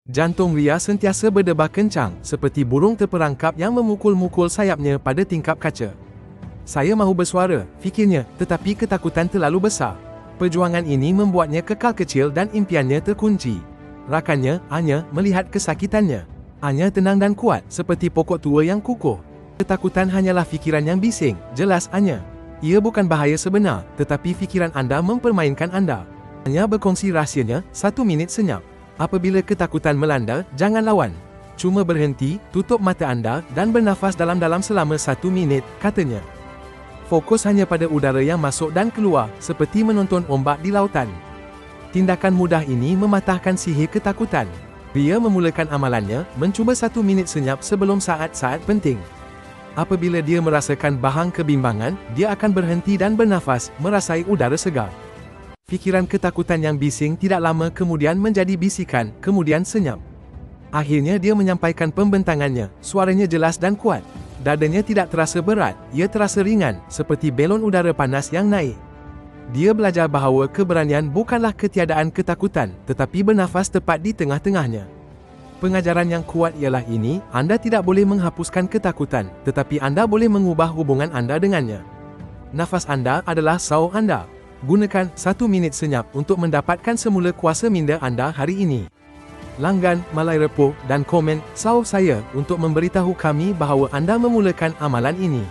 Jantung Ria sentiasa berdebar kencang, seperti burung terperangkap yang memukul-mukul sayapnya pada tingkap kaca. Saya mahu bersuara, fikirnya, tetapi ketakutan terlalu besar. Perjuangan ini membuatnya kekal kecil dan impiannya terkunci. Rakannya, Anya, melihat kesakitannya. Anya tenang dan kuat, seperti pokok tua yang kukuh. Ketakutan hanyalah fikiran yang bising, jelas Anya. Ia bukan bahaya sebenar, tetapi fikiran anda mempermainkan anda. Anya berkongsi rahsianya, 1 minit senyap. Apabila ketakutan melanda, jangan lawan. Cuma berhenti, tutup mata anda, dan bernafas dalam-dalam selama 1 minit, katanya. Fokus hanya pada udara yang masuk dan keluar, seperti menonton ombak di lautan. Tindakan mudah ini mematahkan sihir ketakutan. Ria memulakan amalannya, mencuba 1 minit senyap sebelum saat-saat penting. Apabila dia merasakan bahang kebimbangan, dia akan berhenti dan bernafas, merasai udara segar. Fikiran ketakutan yang bising tidak lama kemudian menjadi bisikan, kemudian senyap. Akhirnya dia menyampaikan pembentangannya, suaranya jelas dan kuat. Dadanya tidak terasa berat, ia terasa ringan, seperti belon udara panas yang naik. Dia belajar bahawa keberanian bukanlah ketiadaan ketakutan, tetapi bernafas tepat di tengah-tengahnya. Pengajaran yang kuat ialah ini, anda tidak boleh menghapuskan ketakutan, tetapi anda boleh mengubah hubungan anda dengannya. Nafas anda adalah saur anda. Gunakan 1 minit senyap untuk mendapatkan semula kuasa minda anda hari ini. Langgan, Malay Repo, dan komen saur saya untuk memberitahu kami bahawa anda memulakan amalan ini.